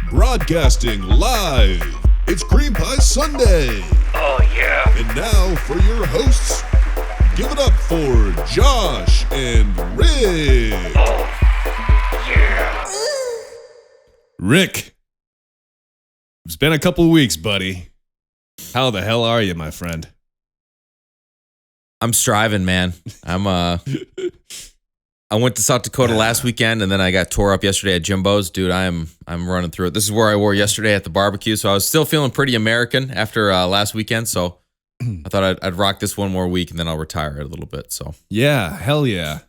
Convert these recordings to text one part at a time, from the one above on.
Broadcasting live, it's Cream Pie Sunday. Oh, yeah. And now for your hosts, give it up for Josh and Rick. Oh, yeah. Rick, it's been a couple weeks, buddy. How the hell are you, my friend? I'm striving, man. I went to South Dakota last weekend, and then I got tore up yesterday at Jimbo's. Dude, I'm running through it. This is where I wore yesterday at the barbecue, so I was still feeling pretty American after last weekend. So I thought I'd rock this one more week, and then I'll retire it a little bit. So Yeah, hell yeah.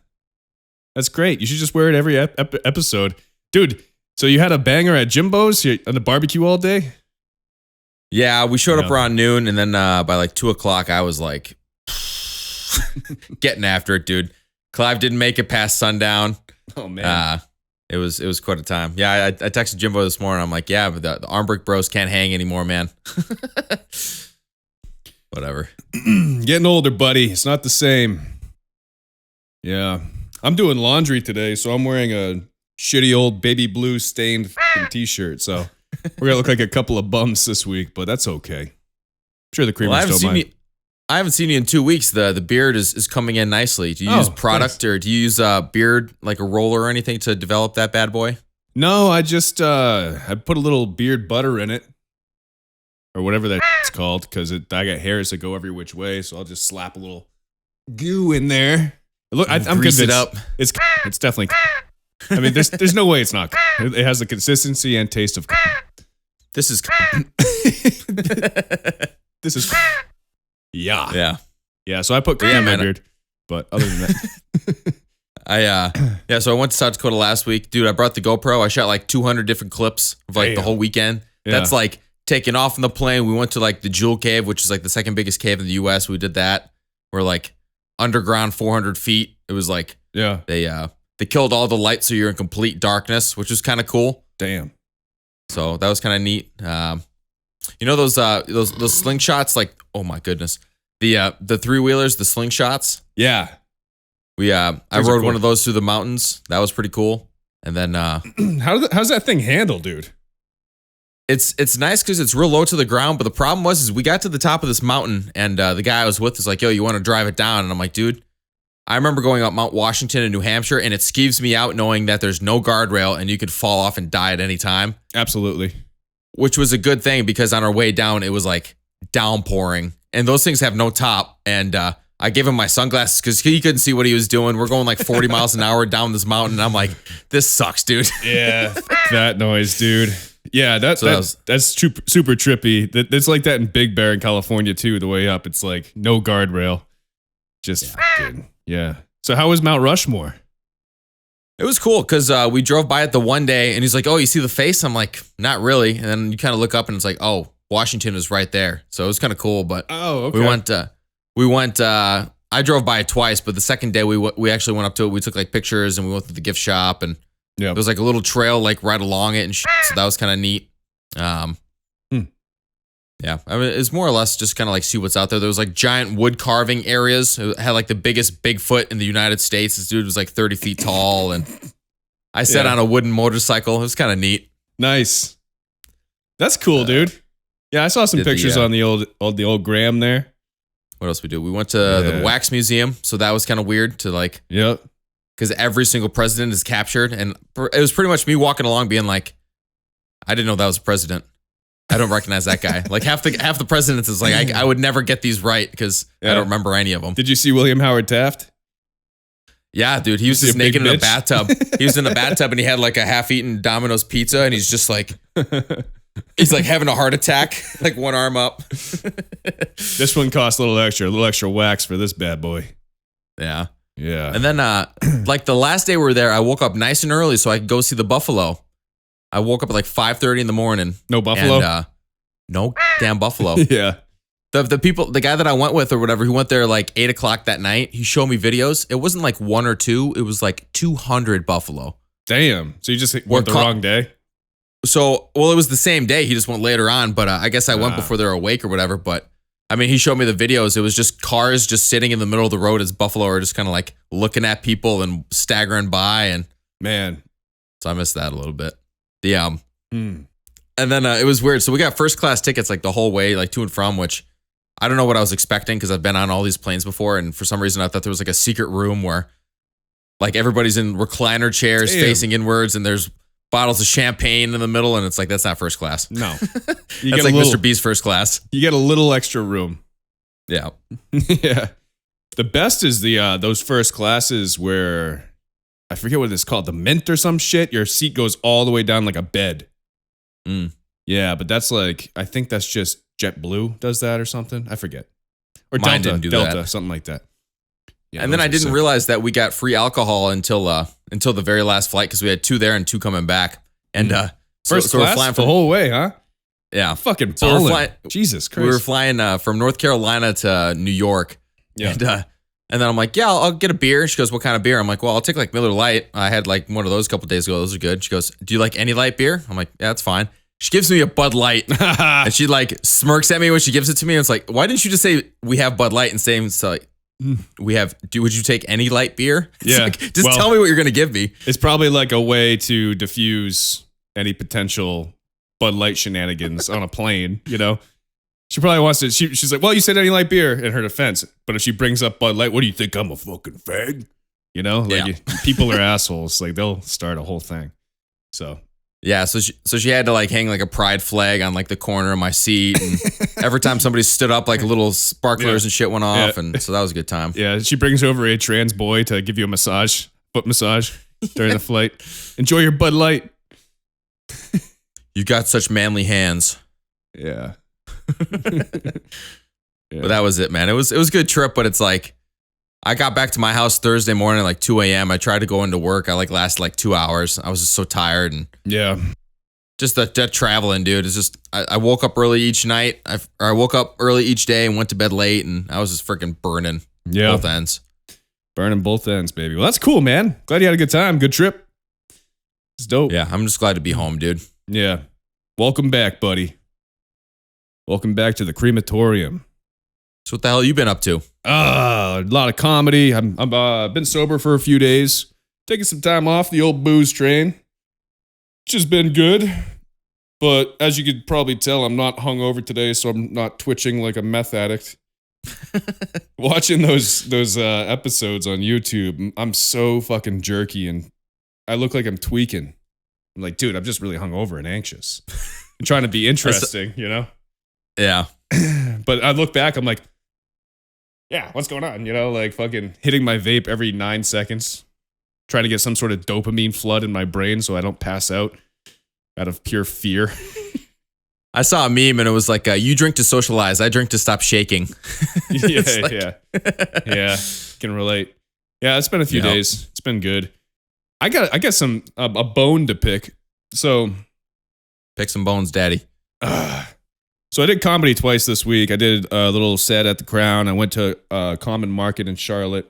That's great. You should just wear it every episode. Dude, so you had a banger at Jimbo's on the barbecue all day? yeah, we showed up around noon, and then by like 2 o'clock, I was like getting after it, dude. Clive didn't make it past sundown. Oh man, it was quite a time. Yeah, I texted Jimbo this morning. I'm like, yeah, but the Armbrick Bros can't hang anymore, man. Whatever. Getting older, buddy. It's not the same. Yeah, I'm doing laundry today, so I'm wearing a shitty old baby blue stained t-shirt. So we're gonna look like a couple of bums this week, but that's okay. I'm sure the creamers don't mind. I haven't seen you in 2 weeks. The beard is coming in nicely. Do you use product or do you use beard like a roller or anything to develop that bad boy? No, I just I put a little beard butter in it, or whatever that's called, because I got hairs that go every which way. So I'll just slap a little goo in there. Look, I'm Grease convinced it up. It's definitely. I mean, there's no way it's not. It has the consistency and taste of. This is This is. Yeah. So I put cream in my man. beard, but other than that, so I went to South Dakota last week. Dude, I brought the GoPro. I shot like 200 different clips of like the whole weekend. Yeah. That's like taking off in the plane. We went to like the Jewel Cave, which is like the second biggest cave in the US. We did that. We're like underground 400 feet. It was like they killed all the lights, so you're in complete darkness, which was kind of cool. Damn. So that was kind of neat. You know those slingshots? Like, oh my goodness, the three-wheelers, the slingshots. Yeah. I rode one of those through the mountains. That was pretty cool. And then how's that thing handle, dude? it's nice because it's real low to the ground. But the problem was we got to the top of this mountain, and the guy I was with was like, "Yo, you want to drive it down?" And I'm like, "Dude, I remember going up Mount Washington in New Hampshire, and it skeeves me out knowing that there's no guardrail and you could fall off and die at any time." Absolutely. Which was a good thing because on our way down, it was like downpouring, and those things have no top. And I gave him my sunglasses because he couldn't see what he was doing. We're going like 40 miles an hour down this mountain, and I'm like, "This sucks, dude." Yeah, that noise, dude. Yeah, that's super trippy. It's like that in Big Bear in California too. The way up, it's like no guardrail. Just yeah. So how was Mount Rushmore? It was cool because we drove by it the one day, and he's like, "Oh, you see the face?" I'm like, "Not really." And then you kind of look up, and it's like, "Oh, Washington is right there." So it was kind of cool. But okay. We went. I drove by it twice, but the second day we actually went up to it. We took like pictures, and we went to the gift shop, and there was like a little trail like right along it, and shit, so that was kind of neat. Yeah, I mean, it's more or less just kind of like see what's out there. There was like giant wood carving areas. It had like the biggest Bigfoot in the United States. This dude was like 30 feet tall, and I sat on a wooden motorcycle. It was kind of neat. Nice. That's cool, dude. Yeah, I saw some pictures on the old Graham there. What else we do? We went to the Wax Museum, so that was kind of weird to like. Yep. Because every single president is captured, and it was pretty much me walking along, being like, "I didn't know that was a president. I don't recognize that guy." Like half the presidents is like, I would never get these right because I don't remember any of them. Did you see William Howard Taft? Yeah, dude, he was just naked in a bathtub. He was in a bathtub and he had like a half-eaten Domino's pizza, and he's just like, he's like having a heart attack, like one arm up. This one costs a little extra wax for this bad boy. Yeah. Yeah. And then like the last day we were there, I woke up nice and early so I could go see the buffalo. I woke up at like 5:30 in the morning. No buffalo? And, no damn buffalo. Yeah. The guy that I went with or whatever, who went there like 8 o'clock that night, he showed me videos. It wasn't like one or two. It was like 200 buffalo. Damn. So you just went the wrong day? So, well, it was the same day. He just went later on, but I guess I went before they were awake or whatever. But I mean, he showed me the videos. It was just cars just sitting in the middle of the road as buffalo are just kind of like looking at people and staggering by. And man, so I missed that a little bit. Yeah. And then it was weird. So we got first class tickets like the whole way, like to and from, which I don't know what I was expecting because I've been on all these planes before. And for some reason, I thought there was like a secret room where like everybody's in recliner chairs facing inwards and there's bottles of champagne in the middle. And it's like, that's not first class. No. That's like Mr. B's first class. You get a little extra room. Yeah. Yeah. The best is the those first classes where I forget what it's called, the Mint or some shit. Your seat goes all the way down like a bed. Yeah, but that's like, I think that's just JetBlue does that or something. I forget. Or Mine Delta, didn't do Delta, that. something like that. Yeah, And then those I are didn't sick. realize that we got free alcohol until the very last flight because we had 2 there and 2 coming back. And First so we're class flying the from whole way, huh? yeah. Fucking So we're ballin'. flying- Jesus Christ. We were flying from North Carolina to New York. Yeah. And then I'm like, yeah, I'll get a beer. She goes, what kind of beer? I'm like, well, I'll take like Miller Lite. I had like one of those a couple days ago. Those are good. She goes, do you like any light beer? I'm like, yeah, that's fine. She gives me a Bud Light. And she like smirks at me when she gives it to me. And it's like, why didn't you just say we have Bud Light and say, so like, would you take any light beer? It's Yeah. like, just Well- tell me what you're going to give me. It's probably like a way to diffuse any potential Bud Light shenanigans on a plane, you know? She probably wants to, she's like, well, you said any light beer in her defense. But if she brings up Bud Light, what do you think? I'm a fucking fag? You know? Like, Yeah. people are assholes. Like, they'll start a whole thing. So, Yeah, so she had to like hang like a pride flag on like the corner of my seat, and every time somebody stood up, like little sparklers and shit went off, and so that was a good time. yeah, she brings over a trans boy to give you a massage, foot massage during the flight. Enjoy your Bud Light. You got such manly hands. Yeah. But that was it, man. It was a good trip, but it's like I got back to my house Thursday morning like 2 a.m. I tried to go into work. I like lasted like 2 hours. I was just so tired and Yeah. just that traveling, dude. It's just I woke up early each night. I woke up early each day and went to bed late, and I was just freaking burning Yeah. both ends. Burning both ends, baby. Well, that's cool, man. Glad you had a good time. Good trip. It's dope. Yeah, I'm just glad to be home, dude. Yeah. Welcome back, buddy. Welcome back to the crematorium. So what the hell you been up to? A lot of comedy. I've been sober for a few days. Taking some time off the old booze train. Which has been good. But as you could probably tell, I'm not hungover today, so I'm not twitching like a meth addict. Watching those episodes on YouTube, I'm so fucking jerky and I look like I'm tweaking. I'm like, dude, I'm just really hungover and anxious. I'm trying to be interesting, you know? Yeah. But I look back, I'm like, yeah, what's going on? You know, like fucking hitting my vape every 9 seconds, trying to get some sort of dopamine flood in my brain so I don't pass out of pure fear. I saw a meme and it was like, you drink to socialize. I drink to stop shaking. Yeah, It's like- yeah. Can relate. Yeah, it's been a few Yep. days. It's been good. I got some a bone to pick. So Pick some bones, daddy. So I did comedy twice this week. I did a little set at the Crown. I went to Common Market in Charlotte.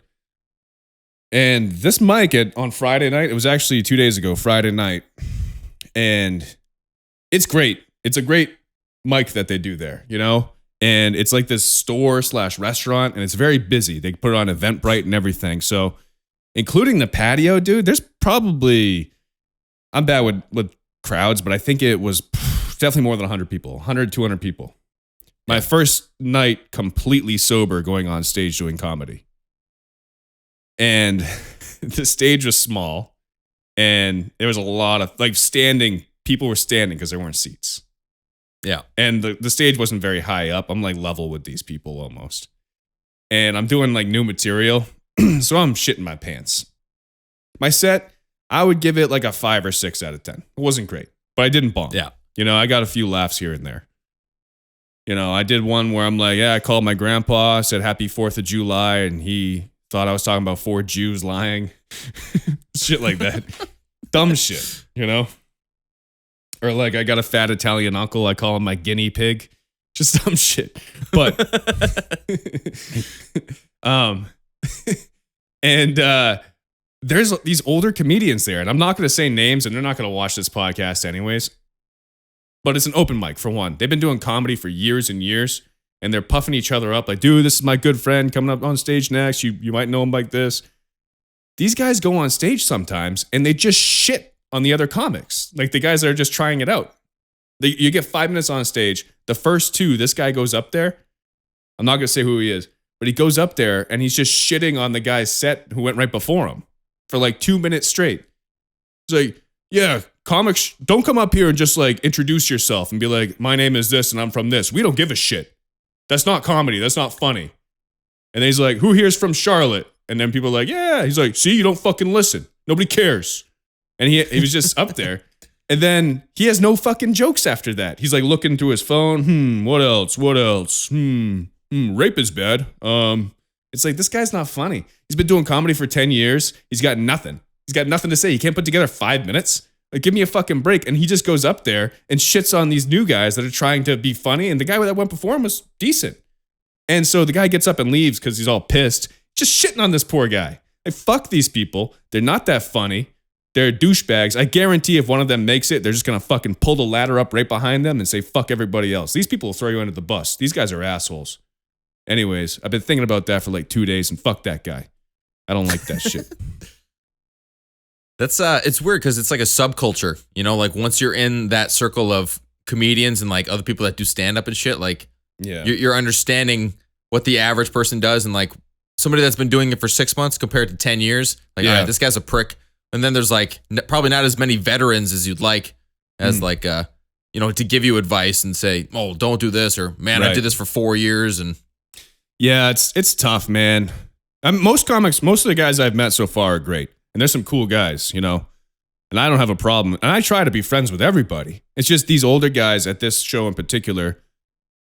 And this mic on Friday night, it was actually 2 days ago, Friday night. And it's great. It's a great mic that they do there, you know? And it's like this store/restaurant, and it's very busy. They put it on Eventbrite and everything. So including the patio, dude, there's probably, I'm bad with crowds, but I think it was definitely more than 100 people, 100, 200 people. My first night completely sober going on stage doing comedy. And the stage was small and there was a lot of like people were standing because there weren't seats. Yeah. And the stage wasn't very high up. I'm like level with these people almost. And I'm doing like new material. So I'm shitting my pants. My set, I would give it like a 5 or 6 out of 10. It wasn't great, but I didn't bomb. Yeah. You know, I got a few laughs here and there. You know, I did one where I'm like, yeah, I called my grandpa, said happy 4th of July, and he thought I was talking about 4 Jews lying. Shit like that. Dumb shit, you know? Or like, I got a fat Italian uncle, I call him my guinea pig. Just dumb shit. But, there's these older comedians there, and I'm not going to say names, and they're not going to watch this podcast anyways. But it's an open mic, for one. They've been doing comedy for years and years, and they're puffing each other up like, dude, this is my good friend coming up on stage next. You might know him like this. These guys go on stage sometimes, and they just shit on the other comics. Like the guys that are just trying it out. You get 5 minutes on stage. The first 2, this guy goes up there. I'm not going to say who he is, but he goes up there and he's just shitting on the guy's set who went right before him for like 2 minutes straight. He's like, yeah, comics, don't come up here and just like introduce yourself and be like, my name is this and I'm from this. We don't give a shit. That's not comedy. That's not funny. And then he's like, who here's from Charlotte? And then people are like, yeah. He's like, see, you don't fucking listen. Nobody cares. And he was just up there. And then he has no fucking jokes after that. He's like looking through his phone. What else? Rape is bad. It's like, this guy's not funny. He's been doing comedy for 10 years. He's got nothing. He's got nothing to say. He can't put together 5 minutes. Like, give me a fucking break. And he just goes up there and shits on these new guys that are trying to be funny. And the guy that went before him was decent. And so the guy gets up and leaves because he's all pissed. Just shitting on this poor guy. Like, fuck these people. They're not that funny. They're douchebags. I guarantee if one of them makes it, they're just going to fucking pull the ladder up right behind them and say, fuck everybody else. These people will throw you under the bus. These guys are assholes. Anyways, I've been thinking about that for like 2 days and fuck that guy. I don't like that shit. That's it's weird because it's like a subculture, you know, like once you're in that circle of comedians and like other people that do stand up and shit, like you're understanding what the average person does, and like somebody that's been doing it for 6 months compared to 10 years, like, all right, this guy's a prick. And then there's like probably not as many veterans as you'd like as like, you know, to give you advice and say, oh, don't do this, or man, I did this for 4 years. And yeah, it's tough, man. Most of the guys I've met so far are great. And there's some cool guys, you know, and I don't have a problem. And I try to be friends with everybody. It's just these older guys at this show in particular,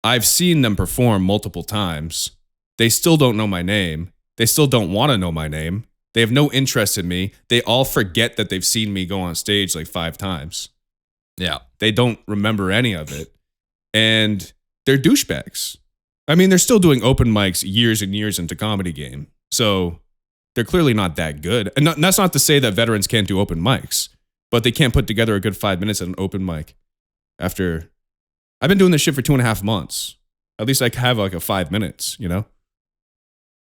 I've seen them perform multiple times. They still don't know my name. They still don't want to know my name. They have no interest in me. They all forget that they've seen me go on stage like 5 times. Yeah. They don't remember any of it. And they're douchebags. I mean, they're still doing open mics years and years into comedy game. So they're clearly not that good. And that's not to say that veterans can't do open mics, but they can't put together a good 5 minutes at an open mic. After I've been doing this shit for 2.5 months. At least I have like a 5 minutes, you know?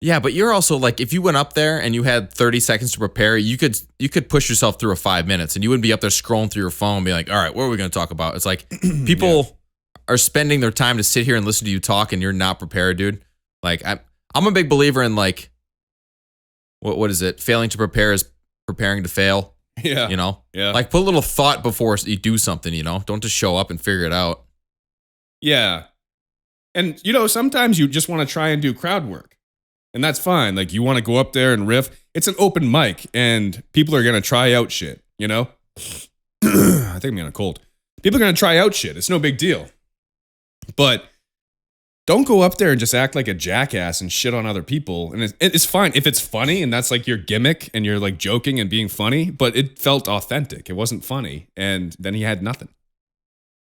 Yeah, but you're also like, if you went up there and you had 30 seconds to prepare, you could push yourself through a 5 minutes and you wouldn't be up there scrolling through your phone and be like, all right, what are we going to talk about? It's like people are spending their time to sit here and listen to you talk and you're not prepared, dude. Like I'm a big believer in like, what is it? Failing to prepare is preparing to fail. Yeah. You know? Yeah. Like put a little thought before you do something, you know? Don't just show up and figure it out. Yeah. And, you know, sometimes you just want to try and do crowd work. And that's fine. Like, you want to go up there and riff. It's an open mic, and people are going to try out shit, you know? I think I'm getting a cold. People are going to try out shit. It's no big deal. But don't go up there and just act like a jackass and shit on other people. And it's fine if it's funny and that's like your gimmick and you're like joking and being funny, but it felt authentic. It wasn't funny. And then he had nothing.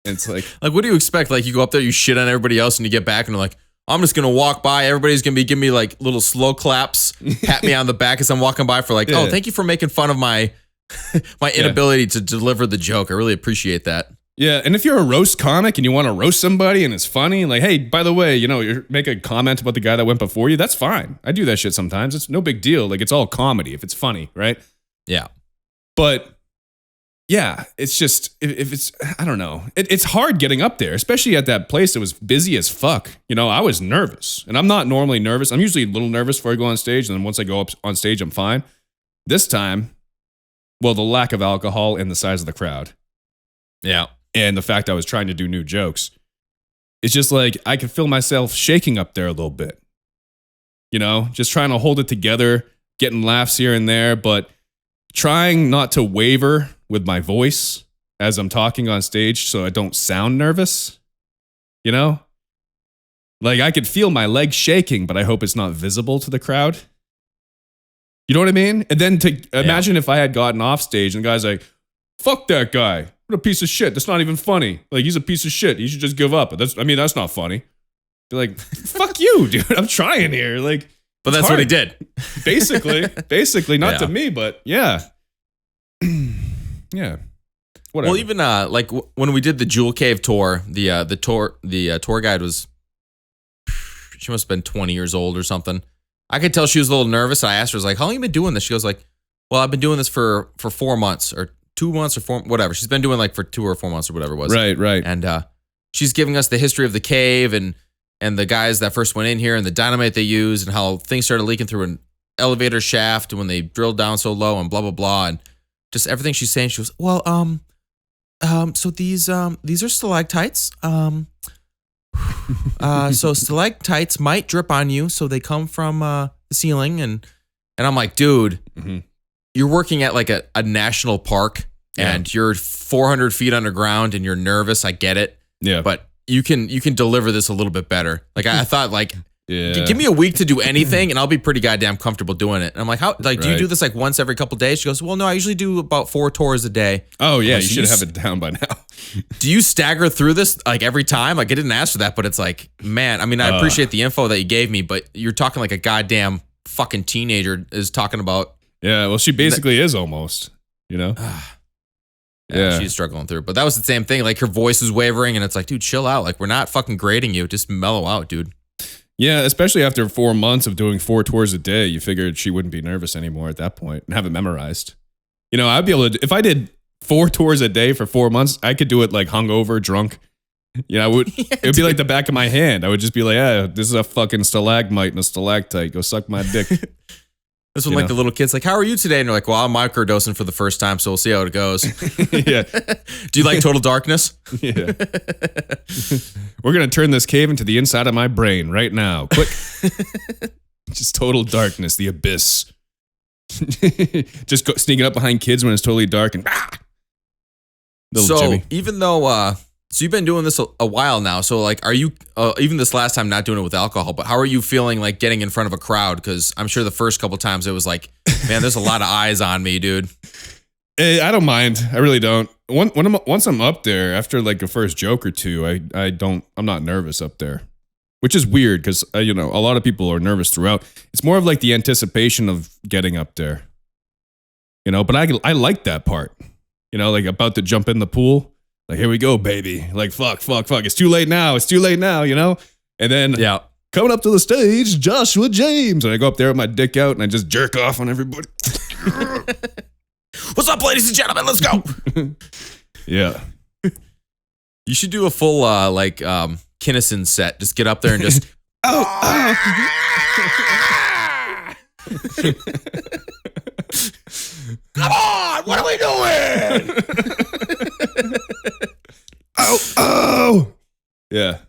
And it's like, what do you expect? Like, you go up there, you shit on everybody else, and you get back and you're like, I'm just going to walk by. Everybody's going to be giving me like little slow claps, pat me on the back as I'm walking by for like, oh, thank you for making fun of my inability to deliver the joke. I really appreciate that. Yeah. And if you're a roast comic and you want to roast somebody and it's funny, like, hey, by the way, you know, you make a comment about the guy that went before you, that's fine. I do that shit sometimes. It's no big deal. Like, it's all comedy if it's funny, right? Yeah. But yeah, it's just, if it's, I don't know. It's hard getting up there, especially at that place that was busy as fuck. You know, I was nervous, and I'm not normally nervous. I'm usually a little nervous before I go on stage, and then once I go up on stage, I'm fine. This time, well, the lack of alcohol and the size of the crowd. Yeah. And the fact I was trying to do new jokes. It's just like, I could feel myself shaking up there a little bit. You know, just trying to hold it together, getting laughs here and there, but trying not to waver with my voice as I'm talking on stage so I don't sound nervous, you know? Like, I could feel my legs shaking, but I hope it's not visible to the crowd. You know what I mean? And then to imagine if I had gotten off stage and the guy's like, fuck that guy. What a piece of shit. That's not even funny. Like, he's a piece of shit. He should just give up. That's not funny. Be like, fuck you, dude. I'm trying here. Like, but that's hard. What he did. Basically, not to me, but yeah. Yeah. Whatever. Well, even like when we did the Jewel Cave tour, the tour guide was, she must have been 20 years old or something. I could tell she was a little nervous. I asked her, I was like, how long have you been doing this? She goes like, well, I've been doing this for 4 months or 2 months or 4, whatever. She's been doing like for 2 or 4 months or whatever it was. Right. And she's giving us the history of the cave and the guys that first went in here and the dynamite they used and how things started leaking through an elevator shaft when they drilled down so low and blah blah blah, and just everything she's saying. She goes, well, so these are stalactites. So stalactites might drip on you, so they come from the ceiling, and I'm like, dude, you're working at like a national park, and you're 400 feet underground, and you're nervous. I get it, but you can deliver this a little bit better. Like I thought, like. Yeah. Give me a week to do anything and I'll be pretty goddamn comfortable doing it. And I'm like, how? Like, do you do this like once every couple days? She goes, well, no, I usually do about 4 tours a day. Oh yeah, you should have it down by now. Do you stagger through this like every time? Like I didn't ask for that, but it's like, man, I mean, I appreciate the info that you gave me, but you're talking like a goddamn fucking teenager is talking about. Yeah, well, she basically is almost, you know? Yeah, she's struggling through. But that was the same thing. Like her voice was wavering and it's like, dude, chill out. Like we're not fucking grading you. Just mellow out, dude. Yeah, especially after 4 months of doing 4 tours a day, you figured she wouldn't be nervous anymore at that point and have it memorized. You know, I'd be able to, if I did 4 tours a day for 4 months, I could do it like hungover, drunk. You know, it would be like the back of my hand. I would just be like, yeah, this is a fucking stalagmite and a stalactite. Go suck my dick. This one, like the little kids, like, how are you today? And they're like, well, I'm microdosing for the first time, so we'll see how it goes. Yeah. Do you like total darkness? Yeah. We're going to turn this cave into the inside of my brain right now. Quick. Just total darkness, the abyss. Just sneaking up behind kids when it's totally dark and so Jimmy. Even though, so you've been doing this a while now. So like, are you, even this last time not doing it with alcohol, but how are you feeling like getting in front of a crowd? Because I'm sure the first couple times it was like, man, there's a lot of eyes on me, dude. I don't mind. I really don't. Once I'm up there, after like a first joke or two, I'm not nervous up there, which is weird because, you know, a lot of people are nervous throughout. It's more of like the anticipation of getting up there, you know, but I like that part, you know, like about to jump in the pool. Like, here we go, baby. Like, fuck. It's too late now, you know? And then coming up to the stage, Joshua James. And I go up there with my dick out and I just jerk off on everybody. What's up, ladies and gentlemen? Let's go. Yeah. You should do a full, Kinnison set. Just get up there and just... Come on! What are we doing? Oh. Yeah.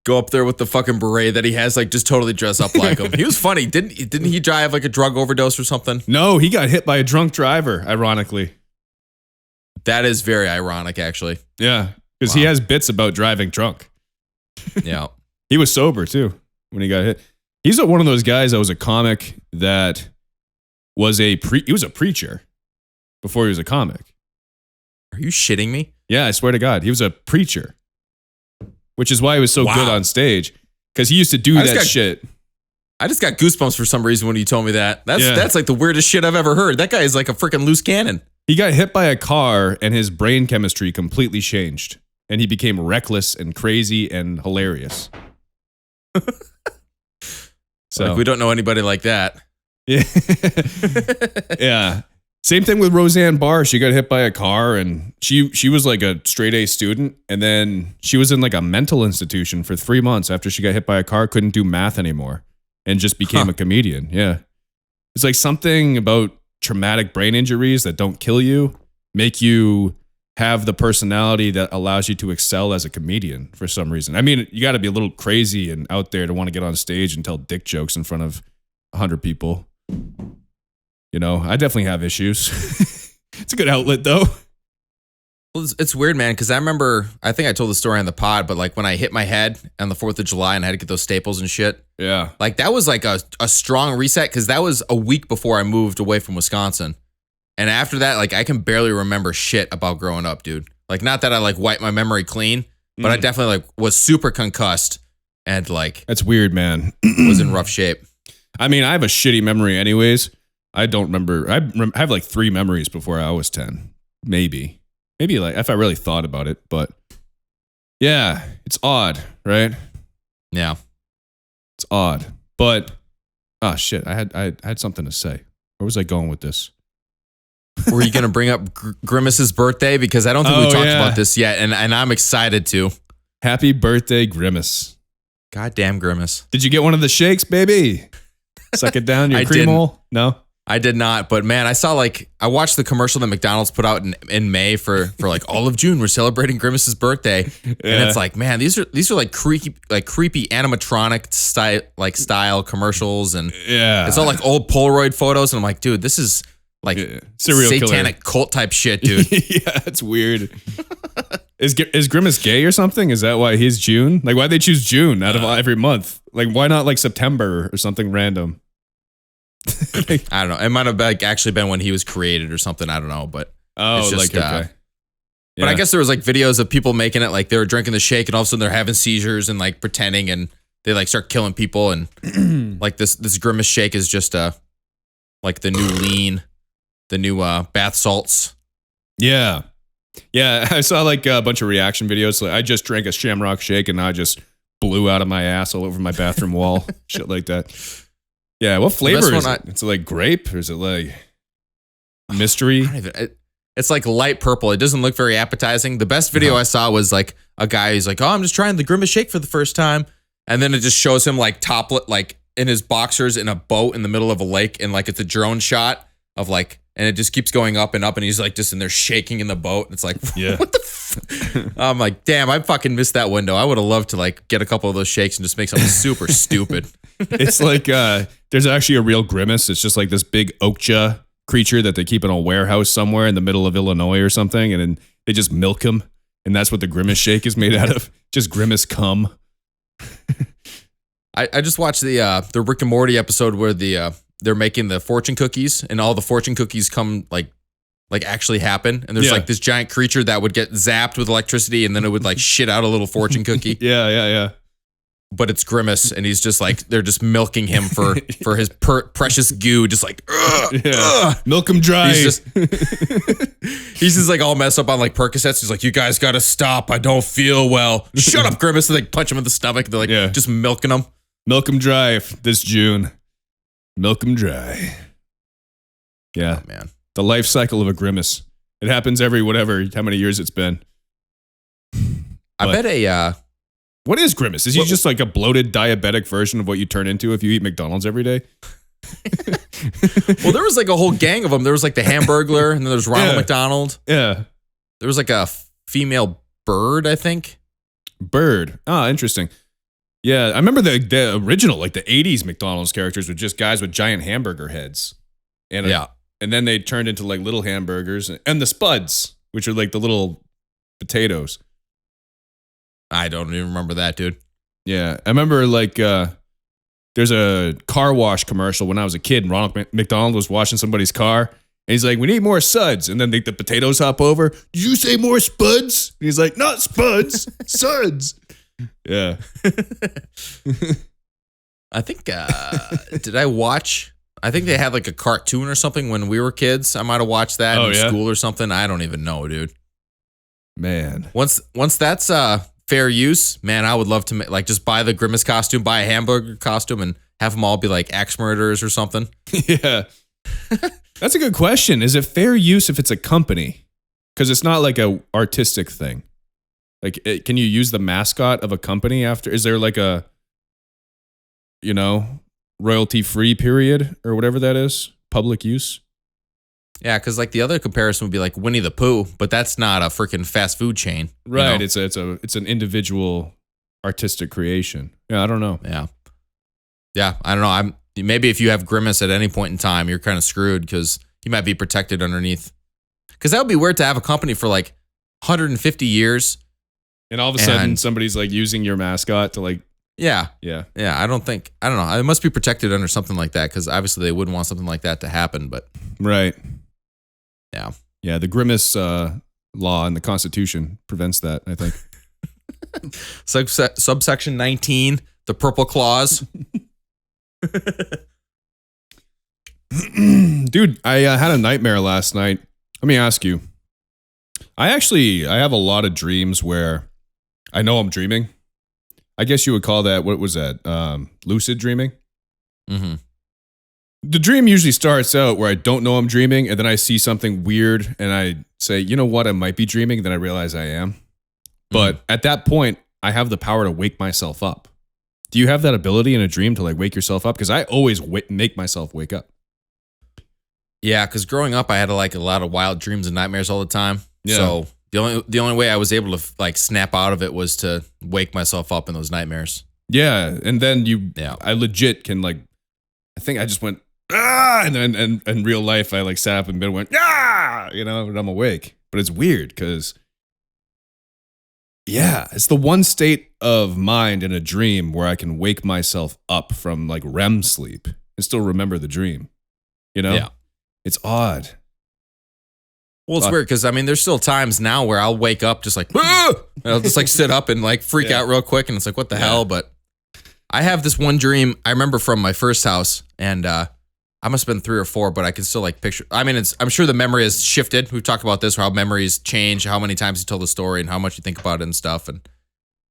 Go up there with the fucking beret that he has, like just totally dress up like him. He was funny. Didn't he drive like a drug overdose or something? No, he got hit by a drunk driver, ironically. That is very ironic, actually. Yeah, because he has bits about driving drunk. Yeah. He was sober too when he got hit. He's one of those guys that was a comic that was he was a preacher before he was a comic. Are you shitting me? Yeah, I swear to God. He was a preacher, which is why he was so good on stage, because he used to do that shit. I just got goosebumps for some reason when you told me that. That's like the weirdest shit I've ever heard. That guy is like a freaking loose cannon. He got hit by a car and his brain chemistry completely changed. And he became reckless and crazy and hilarious. So like, we don't know anybody like that. Yeah. Yeah. Same thing with Roseanne Barr. She got hit by a car and she was like a straight A student. And then she was in like a mental institution for 3 months after she got hit by a car, couldn't do math anymore and just became a comedian. Yeah. It's like something about traumatic brain injuries that don't kill you, make you have the personality that allows you to excel as a comedian for some reason. I mean, you got to be a little crazy and out there to want to get on stage and tell dick jokes in front of 100 people. You know, I definitely have issues. It's a good outlet, though. Well, it's weird, man, because I remember, I think I told the story on the pod, but like when I hit my head on the 4th of July and I had to get those staples and shit. Yeah. Like that was like a strong reset because that was a week before I moved away from Wisconsin. And after that, like I can barely remember shit about growing up, dude. Like not that I like wiped my memory clean, but I definitely like was super concussed and like. That's weird, man. Was in rough shape. I mean, I have a shitty memory anyways. I don't remember. I have like 3 memories before I was 10. Maybe like if I really thought about it, but yeah, it's odd, right? Yeah. It's odd. But oh shit, I had something to say. Where was I going with this? Were you going to bring up Grimace's birthday? Because I don't think we talked about this yet, and I'm excited to. Happy birthday, Grimace. Goddamn Grimace. Did you get one of the shakes, baby? Suck it down your I cream didn't. hole? No? I did not, but man, I watched the commercial that McDonald's put out in May for like all of June. We're celebrating Grimace's birthday, and it's like, man, these are like creepy animatronic style commercials, and it's all like old Polaroid photos, and I'm like, dude, this is like serial satanic cult type shit, dude. Yeah, it's weird. Is Grimace gay or something? Is that why he's June? Like, why'd they choose June out of every month? Like, why not like September or something random? I don't know. It might have actually been when he was created or something. I don't know, but it's just, okay. But I guess there was like videos of people making it like they were drinking the shake and all of a sudden they're having seizures and like pretending and they like start killing people and like this Grimace shake is just like the new lean, the new bath salts. Yeah. Yeah, I saw like a bunch of reaction videos. Like, I just drank a Shamrock shake and I just blew out of my ass all over my bathroom wall. Shit like that. Yeah, what flavor is it? It's like grape or is it like mystery? It's like light purple. It doesn't look very appetizing. The best video I saw was like a guy who's like, oh, I'm just trying the Grimace shake for the first time. And then it just shows him like toplet, like in his boxers in a boat in the middle of a lake. And like it's a drone shot of like, and it just keeps going up and up. And he's like just in there shaking in the boat. It's like, what the I'm like, damn, I fucking missed that window. I would have loved to like get a couple of those shakes and just make something super stupid. It's like there's actually a real Grimace. It's just like this big okja creature that they keep in a warehouse somewhere in the middle of Illinois or something, and then they just milk him, and that's what the Grimace shake is made out of. Just Grimace cum. I just watched the Rick and Morty episode where they're making the fortune cookies, and all the fortune cookies come like actually happen, and there's like this giant creature that would get zapped with electricity, and then it would like shit out a little fortune cookie. Yeah. But it's Grimace, and he's just like they're just milking him for his precious goo, just like milk him dry. He's just like all messed up on like Percocets. He's like, you guys gotta stop. I don't feel well. Shut up, Grimace. And they punch him in the stomach. They're like just milking him. Milk him dry this June. Milk him dry. Yeah, oh, man. The life cycle of a Grimace. It happens every how many years it's been. I bet what is Grimace? Is he just like a bloated diabetic version of what you turn into if you eat McDonald's every day? Well, there was like a whole gang of them. There was like the Hamburglar, and then there's Ronald McDonald. Yeah. There was like a female bird, I think. Bird. Ah, interesting. Yeah, I remember the original, like the 80s McDonald's characters were just guys with giant hamburger heads. And and then they turned into like little hamburgers and the Spuds, which are like the little potatoes. I don't even remember that, dude. Yeah, I remember like there's a car wash commercial when I was a kid, and Ronald McDonald was washing somebody's car, and he's like, "We need more suds," and then the potatoes hop over. Did you say more spuds? And he's like, "Not spuds, suds." Yeah. I think did I watch? I think they had like a cartoon or something when we were kids. I might have watched that in school or something. I don't even know, dude. Man, once that's fair use, man, I would love to like just buy the Grimace costume, buy a hamburger costume, and have them all be like axe murderers or something. Yeah. That's a good question. Is it fair use if it's a company? Because it's not like a artistic thing. Like, can you use the mascot of a company after? Is there like a, royalty-free period or whatever that is? Public use? Yeah, because like the other comparison would be like Winnie the Pooh, but that's not a freaking fast food chain. Right. It's an individual artistic creation. Yeah, I don't know. Yeah, I don't know. Maybe if you have Grimace at any point in time, you're kind of screwed because he might be protected underneath. Because that would be weird to have a company for like 150 years. And all of a sudden somebody's like using your mascot to like. Yeah. I don't know. It must be protected under something like that because obviously they wouldn't want something like that to happen. But right. Yeah. The Grimace law in the Constitution prevents that, I think. Subsection 19, the purple clause. Dude, I had a nightmare last night. Let me ask you. I have a lot of dreams where I know I'm dreaming. I guess you would call that, what was that? Lucid dreaming? Mm-hmm. The dream usually starts out where I don't know I'm dreaming, and then I see something weird, and I say, you know what, I might be dreaming. Then I realize I am. But at that point, I have the power to wake myself up. Do you have that ability in a dream to like wake yourself up? Because I always make myself wake up. Yeah, because growing up, I had like a lot of wild dreams and nightmares all the time. Yeah. So the only way I was able to like snap out of it was to wake myself up in those nightmares. Yeah, and then I legit can like, I think I just went and then in real life I like sat up in bed and went and I'm awake. But it's weird because it's the one state of mind in a dream where I can wake myself up from like REM sleep and still remember the dream. Yeah. It's odd. Well, it's weird because I mean, there's still times now where I'll wake up just like, and I'll just like sit up and like freak out real quick, and it's like, what the hell? But I have this one dream I remember from my first house, and I must have been 3 or 4, but I can still like picture. I mean, I'm sure the memory has shifted. We've talked about this, how memories change, how many times you tell the story, and how much you think about it and stuff.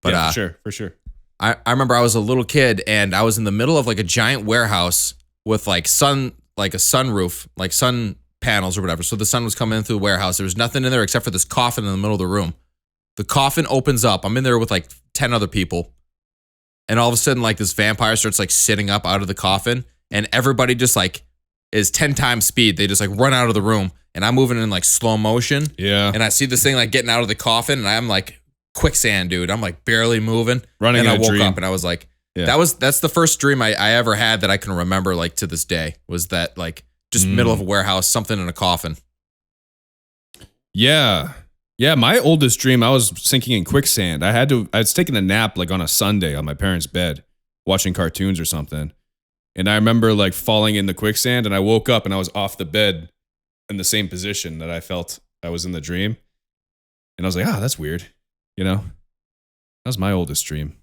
But for sure. I remember I was a little kid, and I was in the middle of like a giant warehouse with like a sunroof, like sun panels or whatever. So the sun was coming in through the warehouse. There was nothing in there except for this coffin in the middle of the room. The coffin opens up. I'm in there with like 10 other people. And all of a sudden, like this vampire starts like sitting up out of the coffin, and everybody just like is 10 times speed. They just like run out of the room, and I'm moving in like slow motion. Yeah. And I see this thing like getting out of the coffin, and I'm like quicksand, dude. I'm like barely moving. Running and in I a woke dream. up and I was like, that's the first dream I ever had that I can remember like to this day, was that like just middle of a warehouse, something in a coffin. Yeah. Yeah, my oldest dream, I was sinking in quicksand. I was taking a nap like on a Sunday on my parents' bed, watching cartoons or something. And I remember like falling in the quicksand, and I woke up and I was off the bed in the same position that I felt I was in the dream. And I was like, that's weird. That was my oldest dream.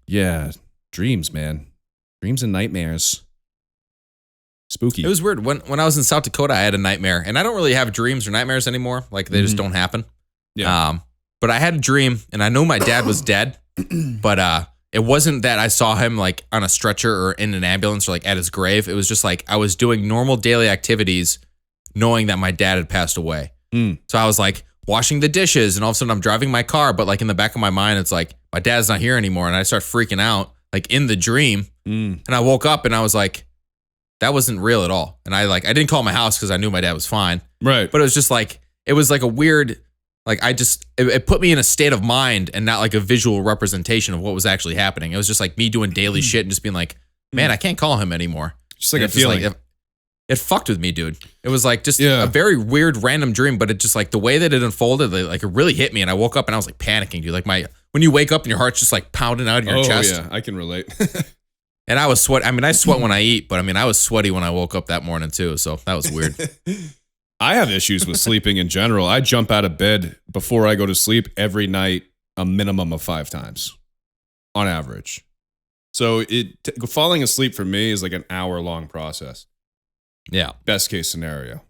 Yeah, dreams, man. Dreams and nightmares. Spooky. It was weird. When I was in South Dakota, I had a nightmare, and I don't really have dreams or nightmares anymore. Like they just don't happen. Yeah. But I had a dream, and I know my dad was dead, but it wasn't that I saw him like on a stretcher or in an ambulance or like at his grave. It was just like I was doing normal daily activities, knowing that my dad had passed away. So I was like washing the dishes, and all of a sudden I'm driving my car, but like in the back of my mind, it's like my dad's not here anymore, and I start freaking out like in the dream. And I woke up and I was like, that wasn't real at all. And I didn't call my house because I knew my dad was fine. Right. But it was just like, it was like a weird, like it put me in a state of mind and not like a visual representation of what was actually happening. It was just like me doing daily shit and just being like, man, I can't call him anymore. Just like a feeling. It fucked with me, dude. It was like just a very weird random dream, but it just like the way that it unfolded, like it really hit me. And I woke up and I was like panicking, dude. Like when you wake up and your heart's just like pounding out of your chest. Oh yeah, I can relate. And I was sweat. I mean, I sweat when I eat, but I mean, I was sweaty when I woke up that morning too. So that was weird. I have issues with sleeping in general. I jump out of bed before I go to sleep every night, a minimum of 5 times on average. So falling asleep for me is like an hour-long process. Yeah. Best case scenario,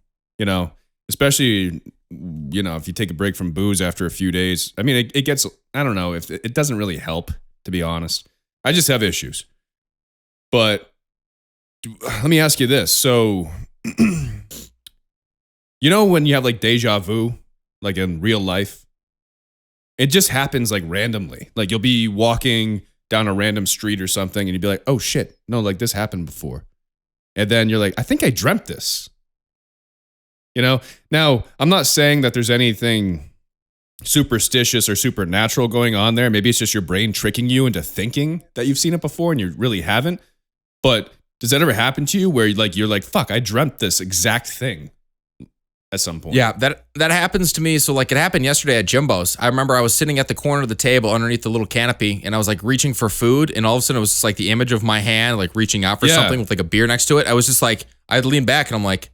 especially, if you take a break from booze after a few days. I mean, it gets, I don't know, if it doesn't really help, to be honest. I just have issues. But let me ask you this. So, when you have like deja vu, like in real life, it just happens like randomly. Like you'll be walking down a random street or something and you'd be like, oh shit, no, like this happened before. And then you're like, I think I dreamt this. Now, I'm not saying that there's anything superstitious or supernatural going on there. Maybe it's just your brain tricking you into thinking that you've seen it before and you really haven't. But does that ever happen to you where you're like, fuck, I dreamt this exact thing at some point? Yeah, that happens to me. So like it happened yesterday at Jimbo's. I remember I was sitting at the corner of the table underneath the little canopy, and I was like reaching for food, and all of a sudden it was just like the image of my hand like reaching out for something with like a beer next to it. I was just like, I'd lean back and I'm like,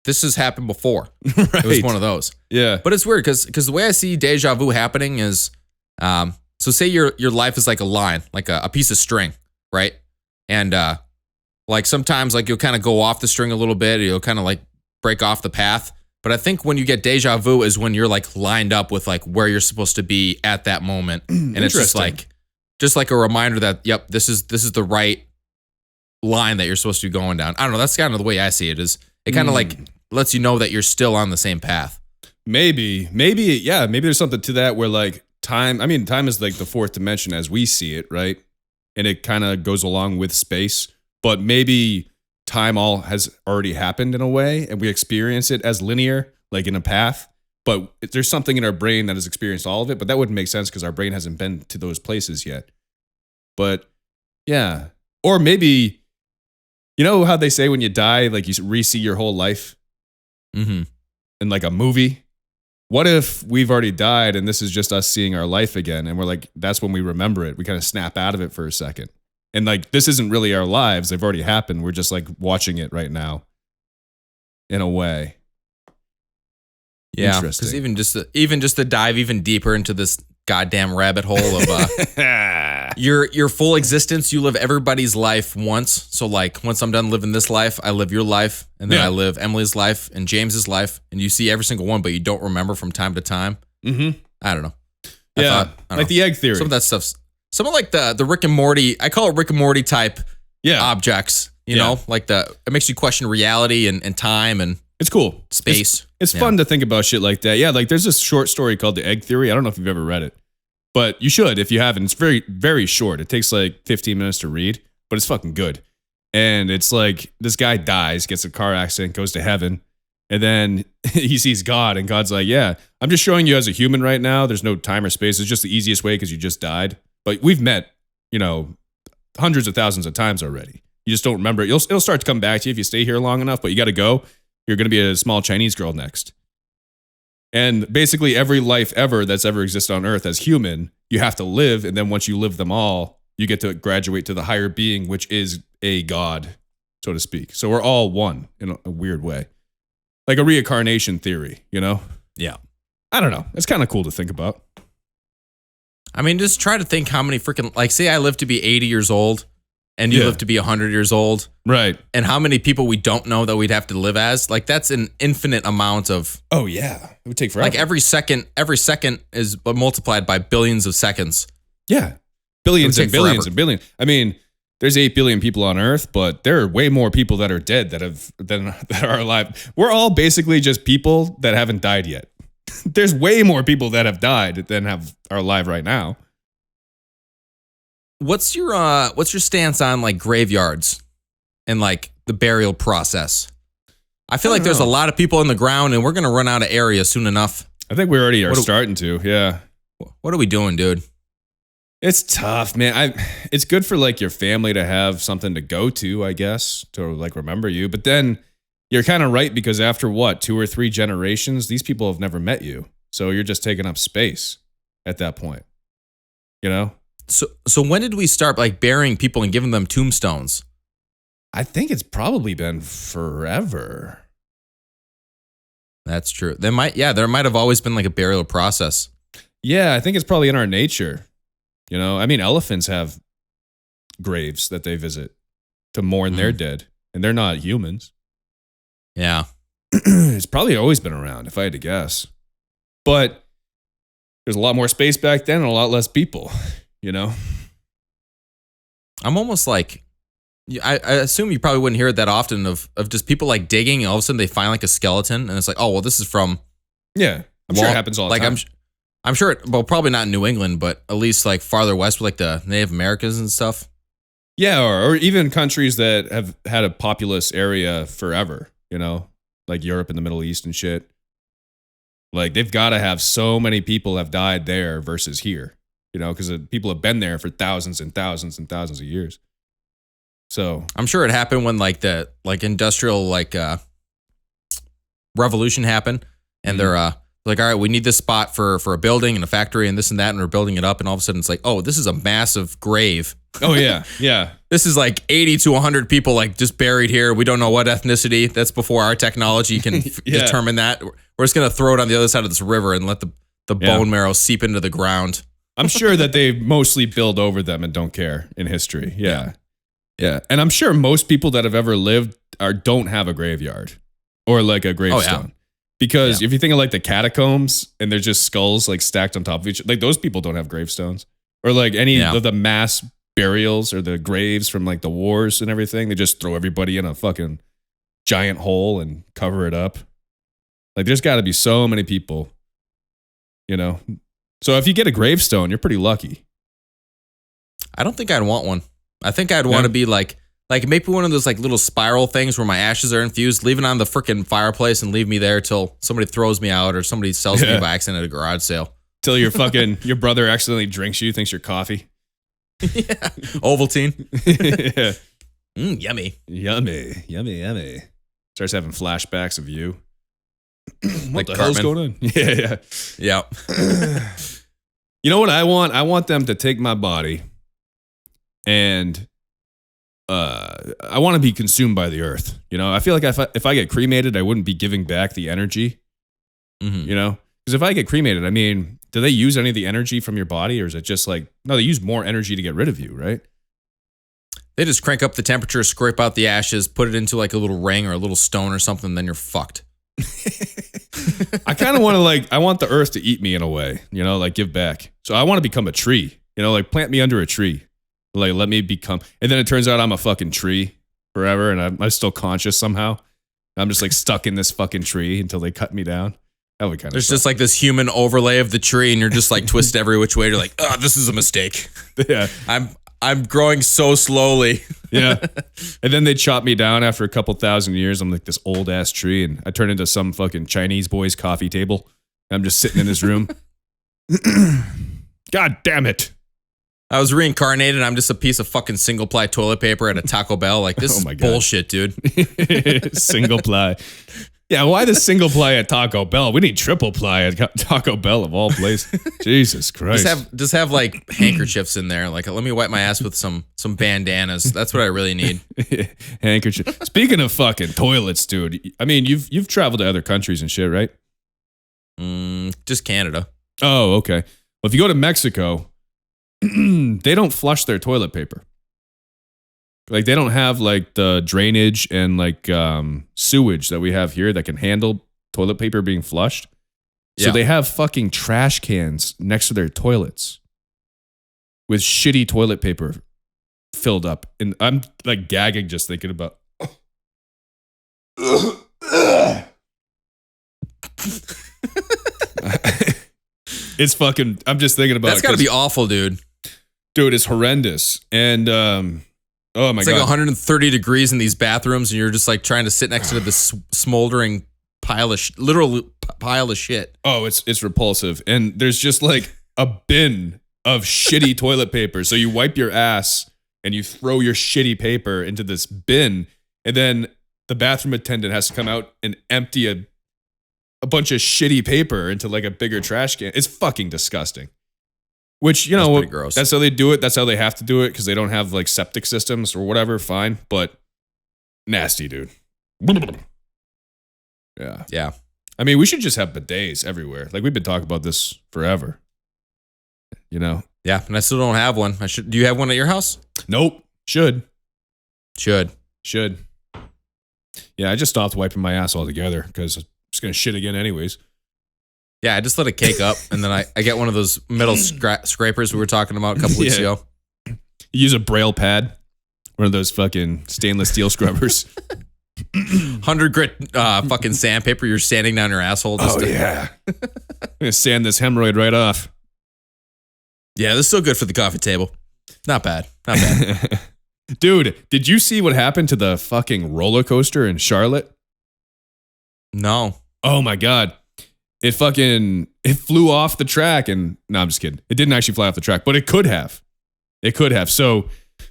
this has happened before. Right. It was one of those. Yeah. But it's weird because the way I see deja vu happening is, so say your life is like a line, like a piece of string, right? And like sometimes like you'll kind of go off the string a little bit, or you'll kind of like break off the path. But I think when you get deja vu is when you're like lined up with like where you're supposed to be at that moment. And it's just like a reminder that, yep, this is the right line that you're supposed to be going down. I don't know. That's kind of the way I see it. Is it kind of like lets you know that you're still on the same path. Maybe there's something to that where like time is like the fourth dimension as we see it, right? And it kind of goes along with space, but maybe time all has already happened in a way and we experience it as linear, like in a path, but there's something in our brain that has experienced all of it, but that wouldn't make sense because our brain hasn't been to those places yet. But yeah, or maybe, you know how they say when you die, like you re-see your whole life in like a movie? What if we've already died and this is just us seeing our life again? And we're like, that's when we remember it. We kind of snap out of it for a second. And like, this isn't really our lives. They've already happened. We're just like watching it right now in a way. Yeah. Because even just to dive even deeper into this goddamn rabbit hole of your full existence, you live everybody's life once. So like once I'm done living this life, I live your life, and then I live Emily's life and James's life, and you see every single one, but you don't remember from time to time. I don't know. I thought, like the egg theory. Some of that stuff's some of like the Rick and Morty. I call it Rick and Morty type objects. You know, like it makes you question reality and time and it's cool. Space. It's fun to think about shit like that. Yeah, like there's this short story called The Egg Theory. I don't know if you've ever read it, but you should if you haven't. It's very, very short. It takes like 15 minutes to read, but it's fucking good. And it's like this guy dies, gets a car accident, goes to heaven, and then he sees God, and God's like, yeah, I'm just showing you as a human right now. There's no time or space. It's just the easiest way because you just died. But we've met, you know, hundreds of thousands of times already. You just don't remember it. It'll start to come back to you if you stay here long enough, but you got to go. You're going to be a small Chinese girl next. And basically every life ever that's ever existed on Earth as human, you have to live. And then once you live them all, you get to graduate to the higher being, which is a God, so to speak. So we're all one in a weird way. Like a reincarnation theory, you know? Yeah. I don't know. It's kind of cool to think about. I mean, just try to think how many freaking, like say I live to be 80 years old. And you live to be 100 years old. Right. And how many people we don't know that we'd have to live as? Like, that's an infinite amount of... Oh, yeah. It would take forever. Like, every second is multiplied by billions of seconds. Yeah. Billions and billions and billions. I mean, there's 8 billion people on Earth, but there are way more people that are dead that are alive. We're all basically just people that haven't died yet. There's way more people that have died than are alive right now. What's your stance on like graveyards and like the burial process? I feel like there's a lot of people in the ground and we're going to run out of area soon enough. I think we already are starting to. Yeah. What are we doing, dude? It's tough, man. It's good for like your family to have something to go to, I guess, to like remember you. But then you're kind of right because after 2 or 3 generations, these people have never met you. So you're just taking up space at that point, you know? So when did we start like burying people and giving them tombstones? I think it's probably been forever. That's true. There might have always been like a burial process. Yeah, I think it's probably in our nature. You know, I mean, elephants have graves that they visit to mourn their dead, and they're not humans. Yeah. It's probably always been around, if I had to guess. But there's a lot more space back then and a lot less people. You know, I'm almost like, I assume you probably wouldn't hear it that often of just people like digging and all of a sudden they find like a skeleton and it's like, oh, well, this is from. Yeah. I'm sure it happens all the time. I'm sure probably not in New England, but at least like farther west with like the Native Americans and stuff. Yeah. Or even countries that have had a populous area forever, you know, like Europe and the Middle East and shit. Like they've got to have so many people have died there versus here. You know, because people have been there for thousands and thousands and thousands of years. So I'm sure it happened when like the industrial revolution happened, and they're like, all right, we need this spot for a building and a factory and this and that, and we're building it up, and all of a sudden it's like, oh, this is a massive grave. Oh yeah, yeah. This is like 80 to 100 people like just buried here. We don't know what ethnicity. That's before our technology can determine that. We're just gonna throw it on the other side of this river and let the bone marrow seep into the ground. I'm sure that they mostly build over them and don't care in history. Yeah. And I'm sure most people that have ever lived don't have a graveyard or like a gravestone. Because if you think of like the catacombs and they're just skulls like stacked on top of each other, like those people don't have gravestones or like any of the mass burials or the graves from like the wars and everything. They just throw everybody in a fucking giant hole and cover it up. Like there's got to be so many people, you know. So if you get a gravestone, you're pretty lucky. I don't think I'd want one. I think I'd want to be like maybe one of those like little spiral things where my ashes are infused, leave it on the freaking fireplace and leave me there till somebody throws me out or somebody sells me by accident at a garage sale. Till your fucking your brother accidentally drinks you, thinks you're coffee. Yeah. Ovaltine. Yeah. Yummy. Yummy. Starts having flashbacks of you. What Like the hell's going on? Yeah. Yeah. You know what I want? I want them to take my body and I want to be consumed by the earth. You know, I feel like if I get cremated, I wouldn't be giving back the energy. Mm-hmm. You know, because if I get cremated, I mean, do they use any of the energy from your body, or is it just like no? They use more energy to get rid of you, right? They just crank up the temperature, scrape out the ashes, put it into like a little ring or a little stone or something, then you're fucked. I kind of want to I want the earth to eat me in a way, you know, like give back. So I want to become a tree, you know, like plant me under a tree. Like, let me become, and then it turns out I'm a fucking tree forever and I'm still conscious somehow. I'm just like stuck in this fucking tree until they cut me down. That would kind of There's just like this human overlay of the tree and you're just like twisted every which way. You're like, oh, this is a mistake. Yeah. I'm growing so slowly. Yeah. And then they chop me down after a couple thousand years. I'm like this old ass tree and I turn into some fucking Chinese boy's coffee table. I'm just sitting in this room. God damn it. I was reincarnated. I'm just a piece of fucking single ply toilet paper at a Taco Bell. Like, this is bullshit, dude. Single ply. Yeah, why the single ply at Taco Bell? We need triple ply at Taco Bell of all places. Jesus Christ. Just have like handkerchiefs in there. Like, let me wipe my ass with some bandanas. That's what I really need. Handkerchief. Speaking of fucking toilets, dude. I mean, you've traveled to other countries and shit, right? Just Canada. Oh, okay. Well, if you go to Mexico, they don't flush their toilet paper. Like they don't have like the drainage and like sewage that we have here that can handle toilet paper being flushed. So they have fucking trash cans next to their toilets with shitty toilet paper filled up. And I'm like gagging just thinking about. It's fucking, I'm just thinking about That's gotta be awful, dude. Dude, it's horrendous. And oh my God. It's like 130 degrees in these bathrooms and you're just like trying to sit next to this smoldering literal pile of shit. Oh, it's repulsive. And there's just like a bin of shitty toilet paper. So you wipe your ass and you throw your shitty paper into this bin. And then the bathroom attendant has to come out and empty a bunch of shitty paper into like a bigger trash can. It's fucking disgusting. Which, you know, gross. That's how they do it. That's how they have to do it because they don't have like septic systems or whatever. Fine. But nasty, dude. Yeah. Yeah. I mean, we should just have bidets everywhere. Like we've been talking about this forever. You know? Yeah. And I still don't have one. Do you have one at your house? Nope. Should. Should. Yeah, I just stopped wiping my ass altogether because I'm just going to shit again anyways. Yeah, I just let it cake up, and then I get one of those metal scrapers we were talking about a couple weeks ago. You use a Braille pad, one of those fucking stainless steel scrubbers. 100 grit fucking sandpaper you're sanding down your asshole. Yeah. I'm going to sand this hemorrhoid right off. Yeah, this is still good for the coffee table. Not bad. Dude, did you see what happened to the fucking roller coaster in Charlotte? No. Oh my God. It flew off the track and no, I'm just kidding. It didn't actually fly off the track, but it could have. So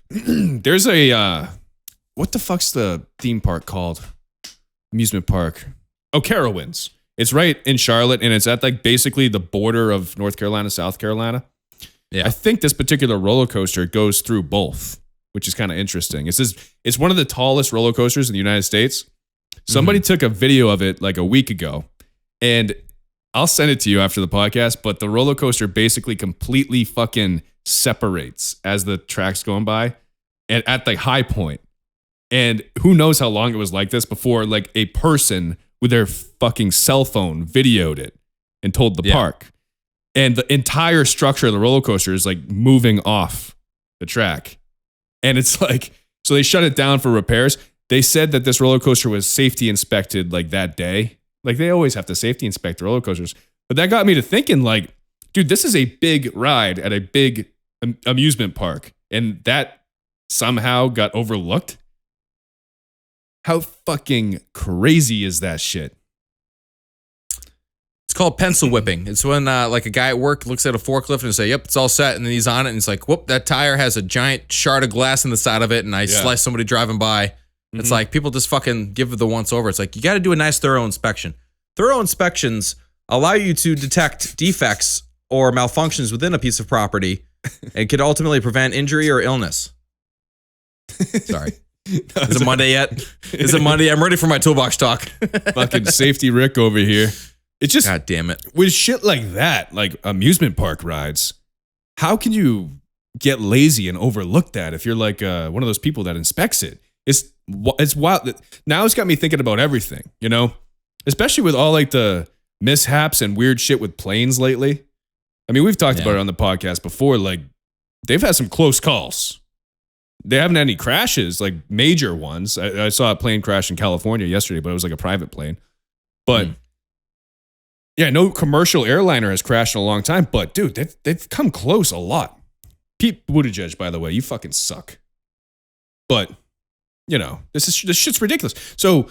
there's what the fuck's the theme park called? Amusement park. Oh, Carowinds. It's right in Charlotte and it's at like basically the border of North Carolina, South Carolina. Yeah. I think this particular roller coaster goes through both, which is kind of interesting. It's one of the tallest roller coasters in the United States. Somebody took a video of it like a week ago and I'll send it to you after the podcast, but the roller coaster basically completely fucking separates as the track's going by and at the high point. And who knows how long it was like this before like a person with their fucking cell phone videoed it and told the park. And the entire structure of the roller coaster is like moving off the track. And it's like, so they shut it down for repairs. They said that this roller coaster was safety inspected like that day. Like they always have to safety inspect roller coasters. But that got me to thinking like, dude, this is a big ride at a big amusement park. And that somehow got overlooked. How fucking crazy is that shit? It's called pencil whipping. It's when like a guy at work looks at a forklift and say, "Yep, it's all set," and then he's on it and it's like, "Whoop, that tire has a giant shard of glass in the side of it," and I slice somebody driving by. It's like people just fucking give it the once over. It's like you got to do a nice thorough inspection. Thorough inspections allow you to detect defects or malfunctions within a piece of property and could ultimately prevent injury or illness. Sorry. Is it Monday yet? Is it Monday? I'm ready for my toolbox talk. Fucking safety Rick over here. It's just, God damn it. with shit like that, like amusement park rides, how can you get lazy and overlook that if you're like one of those people that inspects it? It's wild. Now it's got me thinking about everything, you know? Especially with all like the mishaps and weird shit with planes lately. I mean, we've talked about it on the podcast before. Like, they've had some close calls. They haven't had any crashes, like major ones. I saw a plane crash in California yesterday, but it was like a private plane. But yeah, no commercial airliner has crashed in a long time. But dude, they've come close a lot. Pete Buttigieg, by the way, you fucking suck. But you know, this shit's ridiculous. So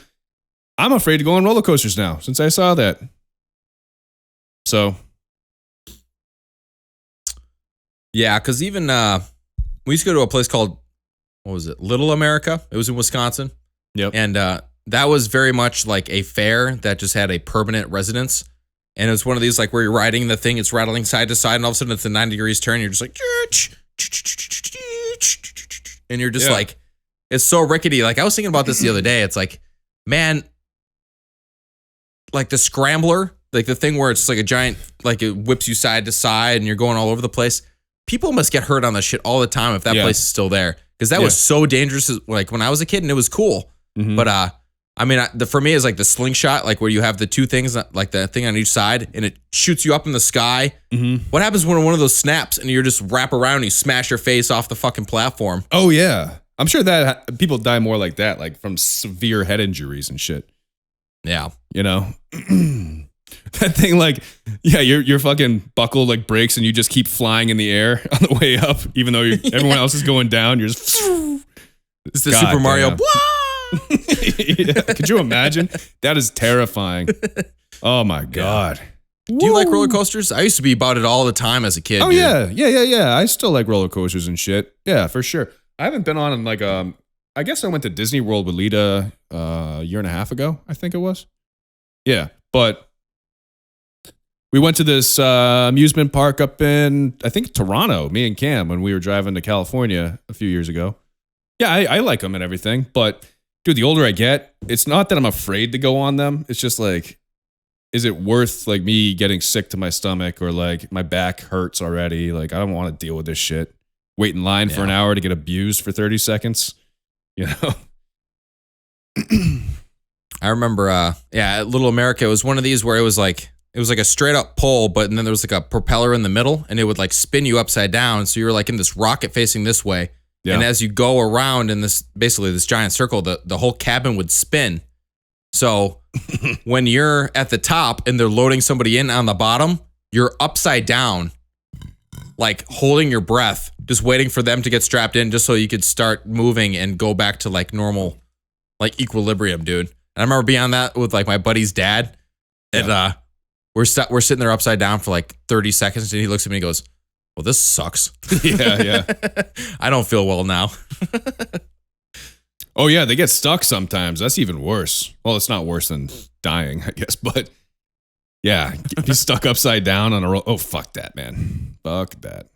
I'm afraid to go on roller coasters now since I saw that. So yeah, because even we used to go to a place called, what was it? Little America. It was in Wisconsin. Yep. And that was very much like a fair that just had a permanent residence. And it was one of these like where you're riding the thing, it's rattling side to side, and all of a sudden it's a 90 degrees turn. You're just like, and you're just like, it's so rickety. Like I was thinking about this the other day. It's like, man, like the scrambler, like the thing where it's like a giant, like it whips you side to side and you're going all over the place. People must get hurt on that shit all the time if that place is still there. Because that was so dangerous, like when I was a kid, and it was cool. But I mean, for me, it's like the slingshot, like where you have the two things, like the thing on each side, and it shoots you up in the sky. What happens when one of those snaps and you're just wrap around and you smash your face off the fucking platform? oh yeah, I'm sure that people die more like that, like from severe head injuries and shit. Yeah, You know, that thing, like, yeah, your fucking buckle like breaks and you just keep flying in the air on the way up, even though everyone else is going down. You're just it's the Super Mario. Yeah, could you imagine? That is terrifying. Oh my god. Do you like roller coasters? I used to be about it all the time as a kid. Oh dude. yeah. I still like roller coasters and shit. Yeah, for sure. I haven't been on like I guess I went to Disney World with Lita a year and a half ago, I think it was. Yeah, but we went to this amusement park up in, I think, Toronto, me and Cam, when we were driving to California a few years ago. Yeah, I like them and everything, but dude, the older I get, it's not that I'm afraid to go on them. It's just like, is it worth like me getting sick to my stomach or like my back hurts already? Like, I don't want to deal with this shit. Wait in line for an hour to get abused for 30 seconds, you know? I remember, at Little America, it was one of these where it was like a straight up pole, but then there was like a propeller in the middle and it would like spin you upside down. So you were like in this rocket facing this way. Yeah. And as you go around in this, basically this giant circle, the whole cabin would spin. So when you're at the top and they're loading somebody in on the bottom, you're upside down, like holding your breath, just waiting for them to get strapped in just so you could start moving and go back to like normal, like equilibrium, dude. And I remember being on that with like my buddy's dad. And we're sitting there upside down for like 30 seconds and he looks at me and goes, well, this sucks. Yeah. I don't feel well now. Oh yeah, they get stuck sometimes. That's even worse. Well, it's not worse than dying, I guess, but yeah, be stuck upside down on a roll. Oh, fuck that, man. Fuck that.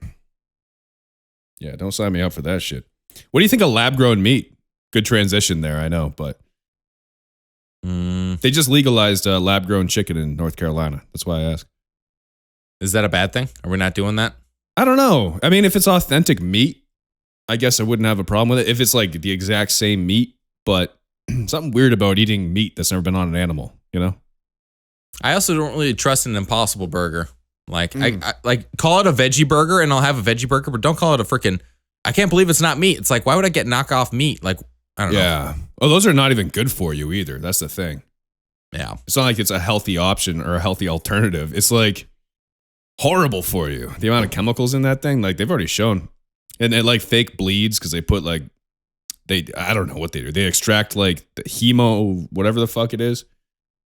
Yeah, don't sign me up for that shit. What do you think of lab-grown meat? Good transition there, I know, but they just legalized lab-grown chicken in North Carolina. That's why I ask. Is that a bad thing? Are we not doing that? I don't know. I mean, if it's authentic meat, I guess I wouldn't have a problem with it. If it's like the exact same meat, but something weird about eating meat that's never been on an animal, you know? I also don't really trust an Impossible Burger. Like, I like call it a veggie burger and I'll have a veggie burger, but don't call it a freaking I can't believe it's not meat. It's like, why would I get knockoff meat? Like, I don't know. Yeah. Oh, those are not even good for you either. That's the thing. Yeah. It's not like it's a healthy option or a healthy alternative. It's like horrible for you. The amount of chemicals in that thing, like they've already shown. And it like fake bleeds because they put like, I don't know what they do. They extract like the whatever the fuck it is.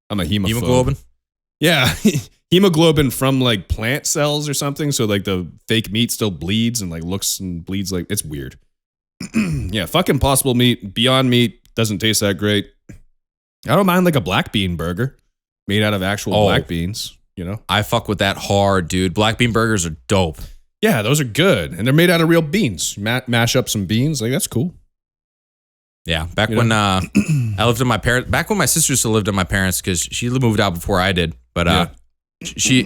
I'm a hemophobe. Hemoglobin? Yeah. Hemoglobin from like plant cells or something. So like the fake meat still bleeds and like looks and bleeds like, it's weird. Yeah, fuck Impossible Meat. Beyond Meat doesn't taste that great. I don't mind like a black bean burger made out of actual black beans, you know? I fuck with that hard, dude. Black bean burgers are dope. Yeah, those are good. And they're made out of real beans. Mash up some beans. Like, that's cool. Yeah, back when I lived with my parents, back when my sister still lived with my parents, because she moved out before I did. But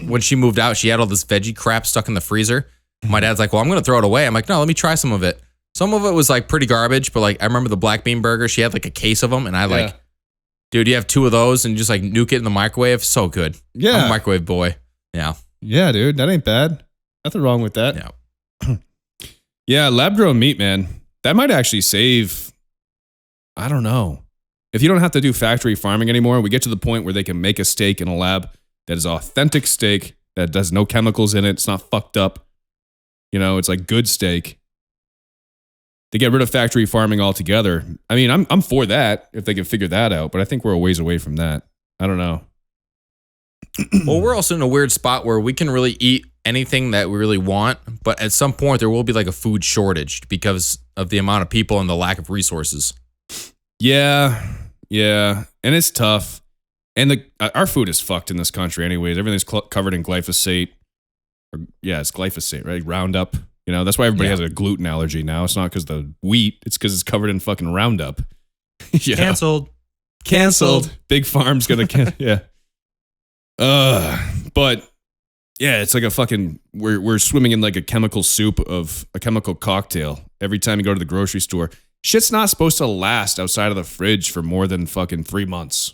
when she moved out, she had all this veggie crap stuck in the freezer. My dad's like, well, I'm going to throw it away. I'm like, no, let me try some of it. Some of it was like pretty garbage, but like I remember the black bean burger. She had like a case of them, and I like, dude, you have 2 of those and just like nuke it in the microwave. So good. Yeah. I'm a microwave boy. Yeah. Yeah, dude, that ain't bad. Nothing wrong with that. Yeah. Yeah, lab grown meat, man. That might actually save, I don't know. If you don't have to do factory farming anymore, we get to the point where they can make a steak in a lab that is authentic steak, that does no chemicals in it. It's not fucked up. You know, it's like good steak. They get rid of factory farming altogether. I mean, I'm for that if they can figure that out, but I think we're a ways away from that. I don't know. Well, we're also in a weird spot where we can really eat anything that we really want, but at some point there will be like a food shortage because of the amount of people and the lack of resources. Yeah. And it's tough. And our food is fucked in this country anyways. Everything's covered in glyphosate. It's glyphosate, right? Roundup. You know, that's why everybody has a gluten allergy now. It's not because the wheat. It's because it's covered in fucking Roundup. Yeah. Canceled. Big Farm's gonna yeah. But yeah, it's like a fucking we're swimming in like a chemical soup of a chemical cocktail every time you go to the grocery store. Shit's not supposed to last outside of the fridge for more than fucking 3 months.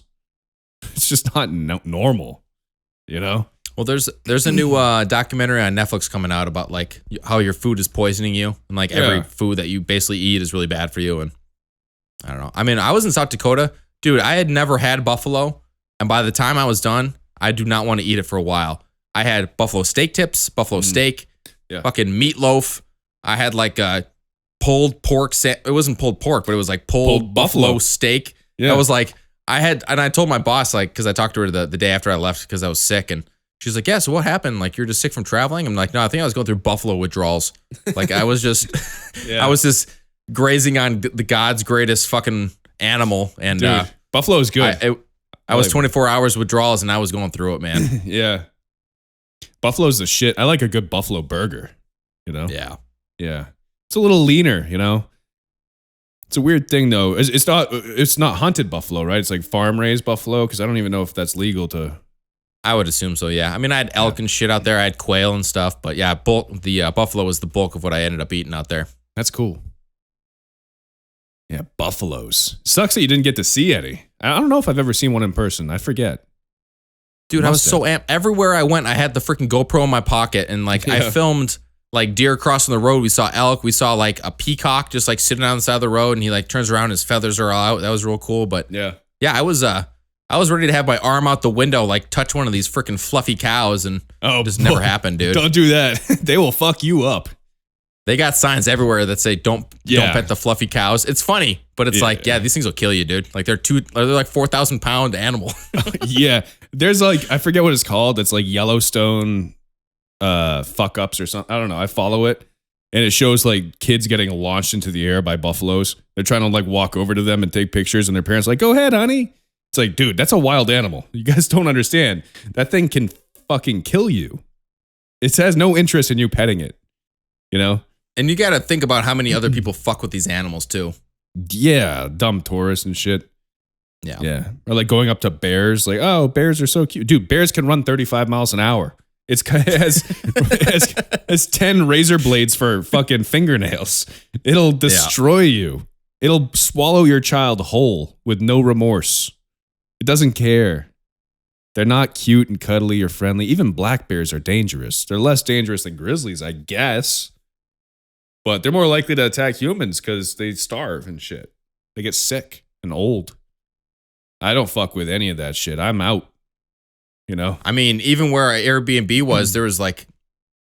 It's just not normal, you know? Well, there's a new documentary on Netflix coming out about like how your food is poisoning you, and like every food that you basically eat is really bad for you. And I don't know. I mean, I was in South Dakota, dude. I had never had buffalo, and by the time I was done, I do not want to eat it for a while. I had buffalo steak tips, buffalo steak, fucking meatloaf. I had like a pulled pork. It wasn't pulled pork, but it was like pulled buffalo steak. Yeah. I was like, and I told my boss, like, because I talked to her the day after I left because I was sick, and she's like, yeah, so what happened? Like, you're just sick from traveling? I'm like, no, I think I was going through buffalo withdrawals. Like, I was just, I was just grazing on the God's greatest fucking animal. And dude, buffalo is good. I was 24 hours withdrawals, and I was going through it, man. Yeah. Buffalo's the shit. I like a good buffalo burger, you know? Yeah. Yeah. It's a little leaner, you know? It's a weird thing, though. It's not hunted buffalo, right? It's like farm-raised buffalo, because I don't even know if that's legal to... I would assume so, yeah. I mean, I had elk and shit out there. I had quail and stuff. But yeah, the buffalo was the bulk of what I ended up eating out there. That's cool. Yeah, buffaloes. Sucks that you didn't get to see any. I don't know if I've ever seen one in person. I forget. Dude, I was so amped. Everywhere I went, I had the freaking GoPro in my pocket. And like, I filmed like deer crossing the road. We saw elk. We saw like a peacock just like sitting on the side of the road. And he like turns around, his feathers are all out. That was real cool. But yeah, I was ready to have my arm out the window, like touch one of these freaking fluffy cows, and it just never happened, dude. Don't do that. They will fuck you up. They got signs everywhere that say don't pet the fluffy cows. It's funny, but it's like, these things will kill you, dude. Like they're like 4,000 pound animal. Yeah. There's like, I forget what it's called. It's like Yellowstone fuck ups or something. I don't know. I follow it. And it shows like kids getting launched into the air by buffaloes. They're trying to like walk over to them and take pictures, and their parents are like, go ahead, honey. It's like, dude, that's a wild animal. You guys don't understand. That thing can fucking kill you. It has no interest in you petting it, you know? And you got to think about how many other people fuck with these animals too. Yeah, dumb tourists and shit. Yeah. Or like going up to bears, like, oh, bears are so cute. Dude, bears can run 35 miles an hour. It has 10 razor blades for fucking fingernails. It'll destroy you. It'll swallow your child whole with no remorse. It doesn't care. They're not cute and cuddly or friendly. Even black bears are dangerous. They're less dangerous than grizzlies, I guess. But they're more likely to attack humans because they starve and shit. They get sick and old. I don't fuck with any of that shit. I'm out. You know? I mean, even where our Airbnb was, there was like,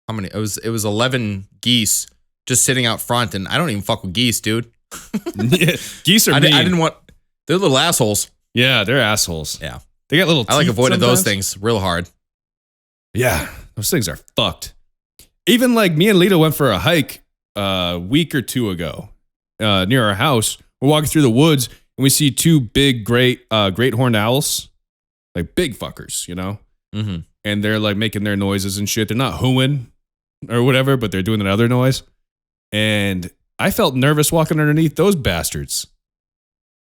how many? It was 11 geese just sitting out front, and I don't even fuck with geese, dude. Yeah, geese are mean. I didn't want, they're little assholes. Yeah, they're assholes. Yeah. They got little I like teeth avoided those sometimes. things real hard. Yeah, those things are fucked. Even like me and Lita went for a hike a week or two ago near our house. We're walking through the woods and we see two big great horned owls, like big fuckers, you know? Mm-hmm. And they're like making their noises and shit. They're not hooing or whatever, but they're doing another noise. And I felt nervous walking underneath those bastards.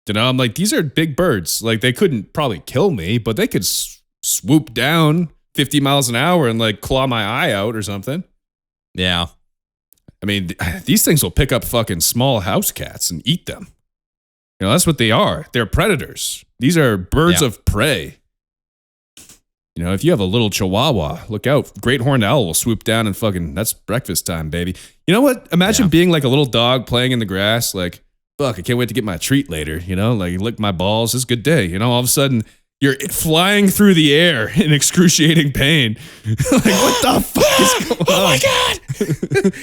You know, I'm like, these are big birds. Like they couldn't probably kill me, but they could swoop down 50 miles an hour and like claw my eye out or something. Yeah. I mean, these things will pick up fucking small house cats and eat them. You know, that's what they are. They're predators. These are birds of prey. You know, if you have a little chihuahua, look out. Great horned owl will swoop down and fucking, that's breakfast time, baby. You know what? Imagine being like a little dog playing in the grass. Like, fuck, I can't wait to get my treat later. You know, like lick my balls. It's a good day. You know, all of a sudden, you're flying through the air in excruciating pain. Like, what the fuck is going on? Oh my God.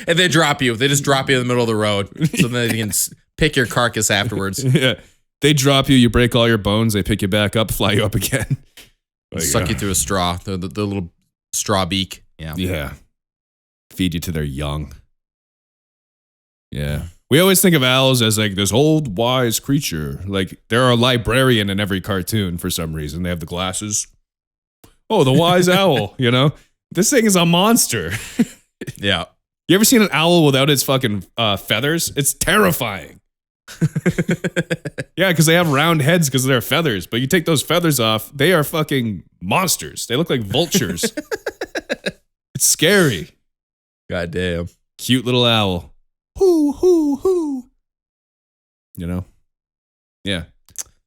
And they drop you. They just drop you in the middle of the road so then they can pick your carcass afterwards. Yeah. They drop you, you break all your bones, they pick you back up, fly you up again. Like, Suck you through a straw, the little straw beak. Yeah. Yeah. Feed you to their young. Yeah. We always think of owls as like this old wise creature. Like they're a librarian in every cartoon for some reason. They have the glasses. Oh, the wise owl, you know? This thing is a monster. Yeah. You ever seen an owl without its fucking feathers? It's terrifying. Yeah, because they have round heads because of their feathers. But you take those feathers off, they are fucking monsters. They look like vultures. It's scary. God damn. Cute little owl. Hoo, hoo, hoo. You know? Yeah.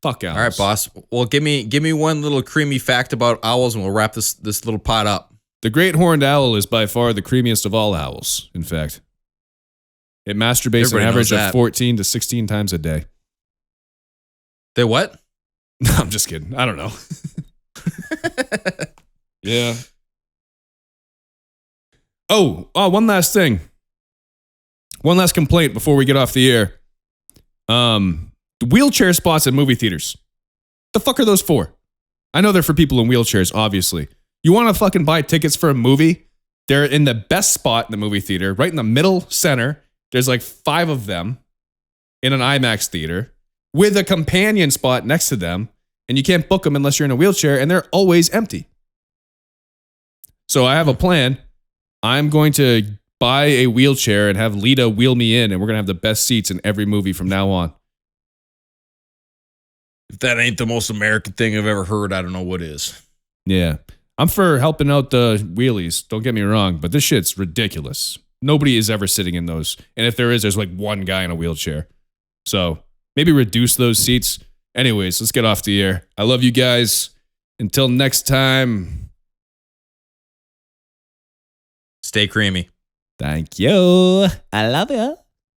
Fuck owls. All right, boss. Well, give me one little creamy fact about owls, and we'll wrap this little pot up. The great horned owl is by far the creamiest of all owls, in fact. It masturbates an Everybody average knows of that. 14 to 16 times a day. They what? No, I'm just kidding. I don't know. Yeah. Oh, one last thing. One last complaint before we get off the air. The wheelchair spots at movie theaters. The fuck are those for? I know they're for people in wheelchairs, obviously. You want to fucking buy tickets for a movie? They're in the best spot in the movie theater, right in the middle center. There's like 5 of them in an IMAX theater with a companion spot next to them. And you can't book them unless you're in a wheelchair, and they're always empty. So I have a plan. I'm going to buy a wheelchair and have Lita wheel me in, and we're going to have the best seats in every movie from now on. If that ain't the most American thing I've ever heard, I don't know what is. Yeah. I'm for helping out the wheelies. Don't get me wrong, but this shit's ridiculous. Nobody is ever sitting in those. And if there is, there's like one guy in a wheelchair. So maybe reduce those seats. Anyways, let's get off the air. I love you guys. Until next time. Stay creamy. Thank you. I love you.